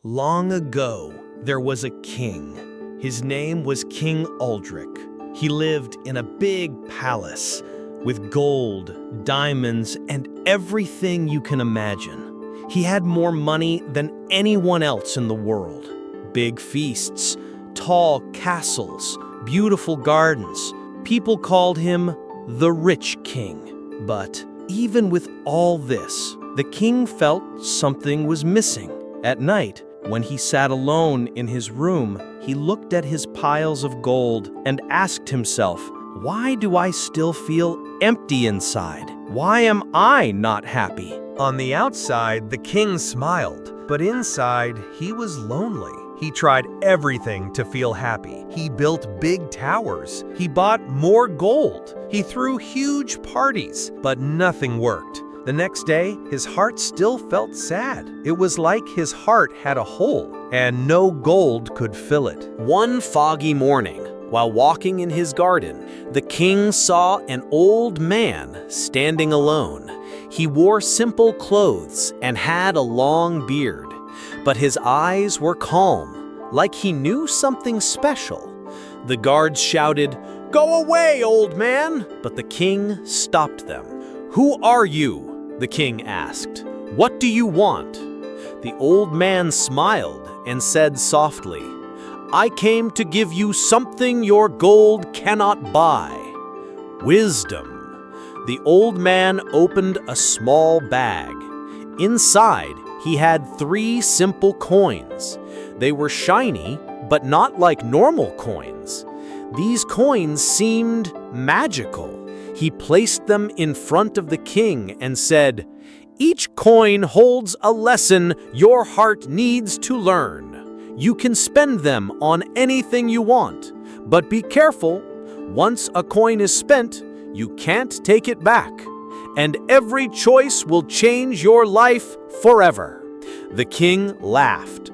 Long ago, there was a king. His name was King Aldric. He lived in a big palace with gold, diamonds, and everything you can imagine. He had more money than anyone else in the world. Big feasts, tall castles, beautiful gardens. People called him the rich king. But even with all this, the king felt something was missing. At night, when he sat alone in his room, he looked at his piles of gold and asked himself, "Why do I still feel empty inside? Why am I not happy?" On the outside, the king smiled, but inside, he was lonely. He tried everything to feel happy. He built big towers. He bought more gold. He threw huge parties, but nothing worked. The next day, his heart still felt sad. It was like his heart had a hole, and no gold could fill it. One foggy morning, while walking in his garden, the king saw an old man standing alone. He wore simple clothes and had a long beard, but his eyes were calm, like he knew something special. The guards shouted, "Go away, old man!" But the king stopped them. "Who are you?" the king asked. "What do you want?" The old man smiled and said softly, "I came to give you something your gold cannot buy. Wisdom." The old man opened a small bag. Inside, he had 3 simple coins. They were shiny, but not like normal coins. These coins seemed magical. He placed them in front of the king and said, "Each coin holds a lesson your heart needs to learn. You can spend them on anything you want, but be careful. Once a coin is spent, you can't take it back, and every choice will change your life forever." The king laughed.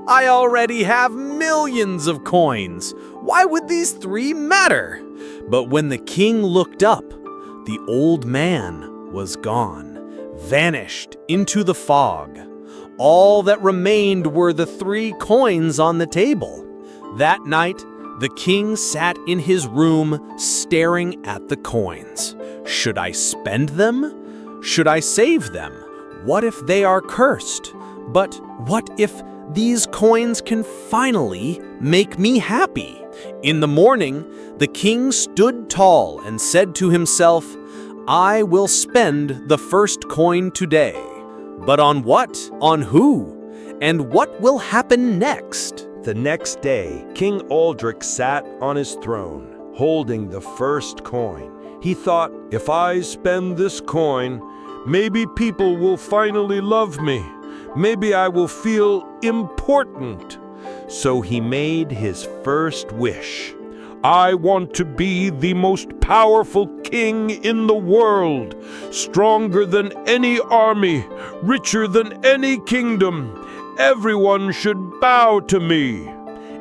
"I already have millions of coins. Why would these 3 matter?" But when the king looked up, the old man was gone, vanished into the fog. All that remained were the 3 coins on the table. That night, the king sat in his room staring at the coins. Should I spend them? Should I save them? What if they are cursed? But what if these coins can finally make me happy? In the morning, the king stood tall and said to himself, "I will spend the first coin today. But on what? On who? And what will happen next?" The next day, King Aldric sat on his throne, holding the first coin. He thought, "If I spend this coin, maybe people will finally love me. Maybe I will feel important." So he made his first wish. "I want to be the most powerful king in the world, stronger than any army, richer than any kingdom. Everyone should bow to me."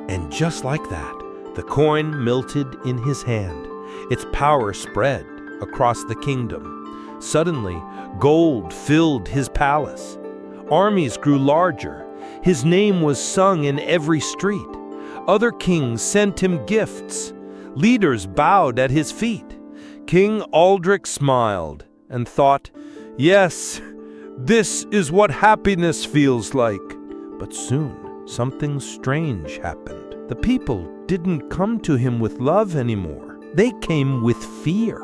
And just like that, the coin melted in his hand. Its power spread across the kingdom. Suddenly, gold filled his palace. Armies grew larger. His name was sung in every street. Other kings sent him gifts. Leaders bowed at his feet. King Aldric smiled and thought, "Yes, this is what happiness feels like." But soon, something strange happened. The people didn't come to him with love anymore. They came with fear.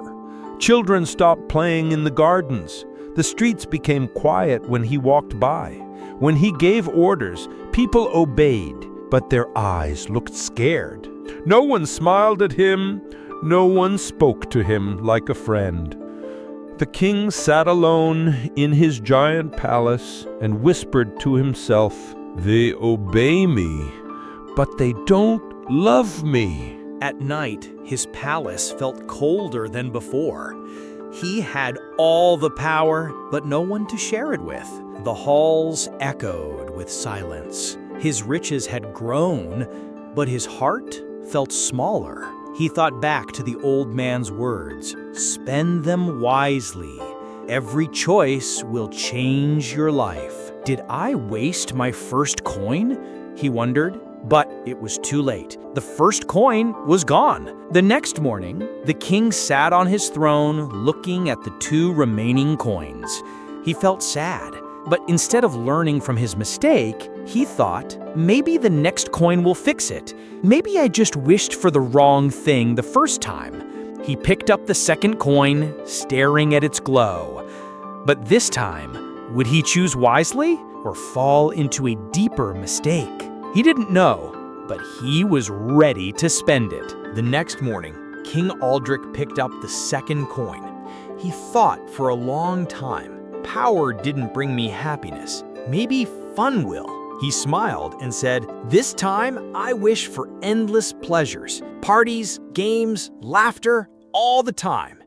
Children stopped playing in the gardens. The streets became quiet when he walked by. When he gave orders, people obeyed, but their eyes looked scared. No one smiled at him. No one spoke to him like a friend. The king sat alone in his giant palace and whispered to himself, "They obey me, but they don't love me." At night, his palace felt colder than before. He had all the power, but no one to share it with. The halls echoed with silence. His riches had grown, but his heart felt smaller. He thought back to the old man's words, "Spend them wisely. Every choice will change your life." Did I waste my first coin? He wondered. But it was too late. The first coin was gone. The next morning, the king sat on his throne looking at the 2 remaining coins. He felt sad, but instead of learning from his mistake, he thought, maybe the next coin will fix it. Maybe I just wished for the wrong thing the first time. He picked up the second coin, staring at its glow. But this time, would he choose wisely or fall into a deeper mistake? He didn't know, but he was ready to spend it. The next morning, King Aldric picked up the second coin. He thought for a long time, power didn't bring me happiness. Maybe fun will. He smiled and said, this time I wish for endless pleasures, parties, games, laughter, all the time.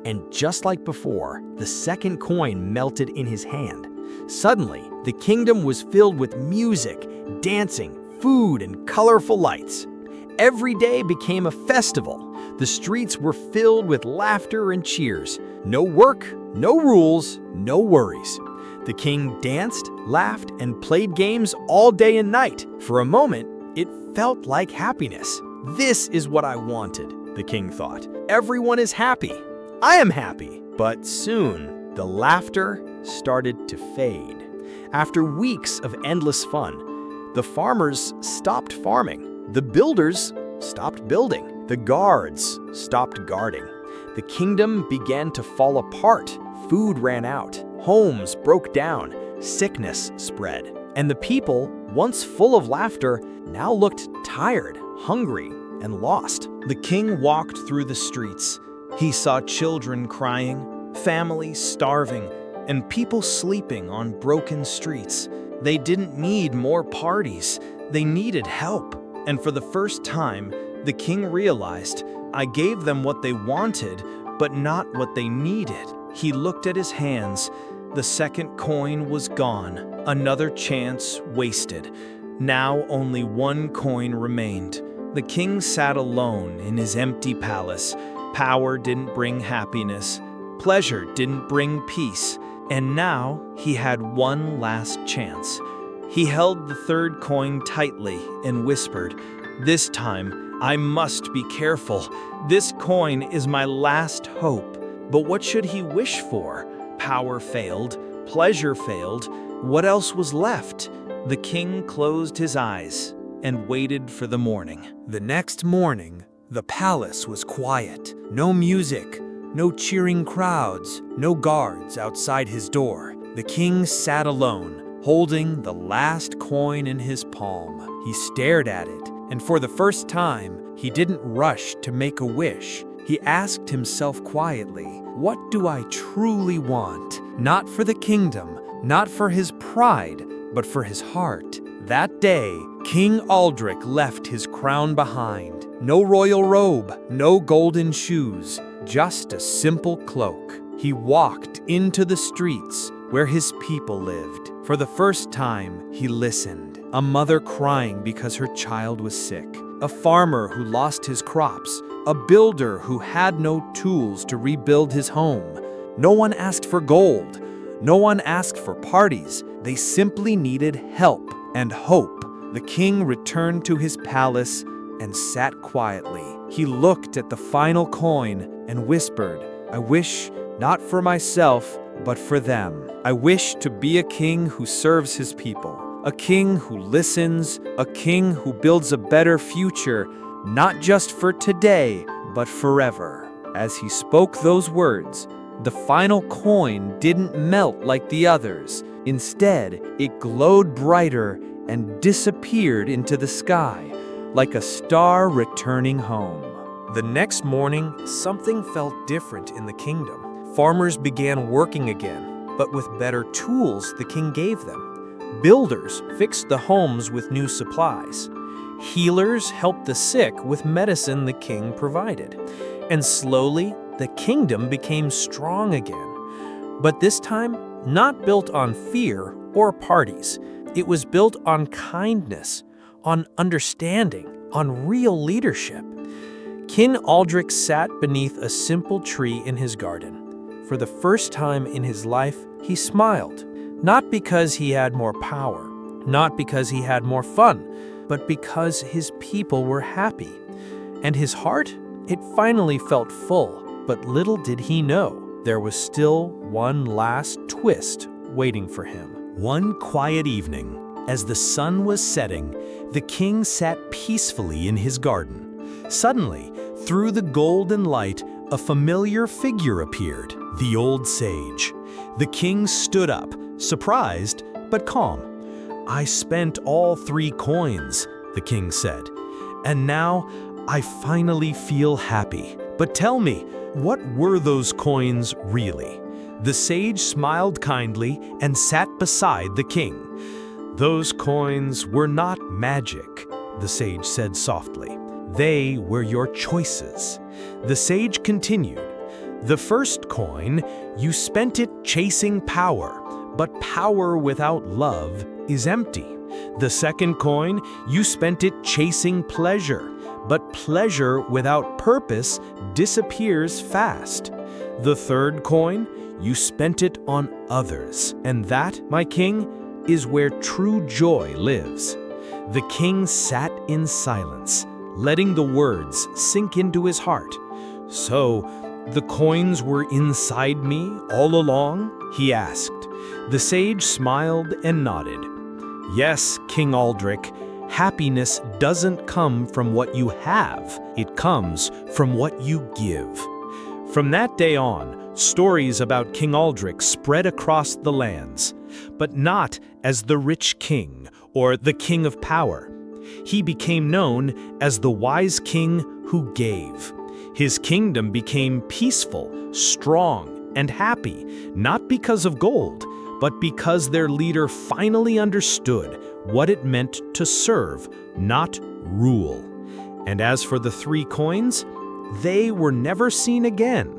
And just like before, the second coin melted in his hand. Suddenly, the kingdom was filled with music, dancing, food, and colorful lights. Every day became a festival. The streets were filled with laughter and cheers. No work, no rules, no worries. The king danced, laughed, and played games all day and night. For a moment, it felt like happiness. This is what I wanted, the king thought. Everyone is happy. I am happy. But soon, the laughter started to fade. After weeks of endless fun, the farmers stopped farming. The builders stopped building. The guards stopped guarding. The kingdom began to fall apart. Food ran out. Homes broke down. Sickness spread. And the people, once full of laughter, now looked tired, hungry, and lost. The king walked through the streets. He saw children crying, families starving, and people sleeping on broken streets. They didn't need more parties. They needed help. And for the first time, the king realized, I gave them what they wanted, but not what they needed. He looked at his hands. The second coin was gone. Another chance wasted. Now only one coin remained. The king sat alone in his empty palace. Power didn't bring happiness. Pleasure didn't bring peace. And now he had one last chance. He held the third coin tightly and whispered, this time, I must be careful. This coin is my last hope. But what should he wish for? Power failed. Pleasure failed. What else was left? The king closed his eyes and waited for the morning. The next morning, the palace was quiet. No music, no cheering crowds, no guards outside his door. The king sat alone, holding the last coin in his palm. He stared at it, and for the first time, he didn't rush to make a wish. He asked himself quietly, what do I truly want? Not for the kingdom, not for his pride, but for his heart. That day, King Aldric left his crown behind. No royal robe, no golden shoes, just a simple cloak. He walked into the streets where his people lived. For the first time, he listened. A mother crying because her child was sick. A farmer who lost his crops. A builder who had no tools to rebuild his home. No one asked for gold. No one asked for parties. They simply needed help and hope. The king returned to his palace and sat quietly. He looked at the final coin and whispered, I wish not for myself, but for them. I wish to be a king who serves his people, a king who listens, a king who builds a better future, not just for today, but forever. As he spoke those words, the final coin didn't melt like the others. Instead, it glowed brighter and disappeared into the sky, like a star returning home. The next morning, something felt different in the kingdom. Farmers began working again, but with better tools the king gave them. Builders fixed the homes with new supplies. Healers helped the sick with medicine the king provided. And slowly, the kingdom became strong again. But this time, not built on fear or parties. It was built on kindness, on understanding, on real leadership. King Aldric sat beneath a simple tree in his garden. For the first time in his life, he smiled. Not because he had more power, not because he had more fun, but because his people were happy. And his heart, it finally felt full. But little did he know, there was still one last twist waiting for him. One quiet evening, as the sun was setting, the king sat peacefully in his garden. Suddenly, through the golden light, a familiar figure appeared, the old sage. The king stood up, surprised but calm. "I spent all 3 coins," the king said, "and now I finally feel happy. But tell me, what were those coins really?" The sage smiled kindly and sat beside the king. "Those coins were not magic," the sage said softly. "They were your choices." The sage continued, "The first coin, you spent it chasing power, but power without love is empty. The second coin, you spent it chasing pleasure, but pleasure without purpose disappears fast. The third coin, you spent it on others, and that, my king, is where true joy lives." The king sat in silence, letting the words sink into his heart. "So, the coins were inside me all along?" he asked. The sage smiled and nodded. "Yes, King Aldric, happiness doesn't come from what you have, it comes from what you give." From that day on, stories about King Aldric spread across the lands, but not as the rich king or the king of power. He became known as the wise king who gave. His kingdom became peaceful, strong, and happy, not because of gold, but because their leader finally understood what it meant to serve, not rule. And as for the 3 coins, they were never seen again,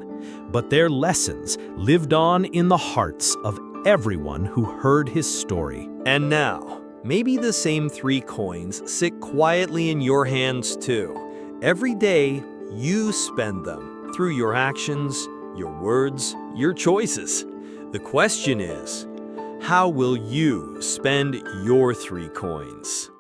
but their lessons lived on in the hearts of everyone who heard his story. And now, maybe the same 3 coins sit quietly in your hands too. Every day, you spend them through your actions, your words, your choices. The question is, how will you spend your 3 coins?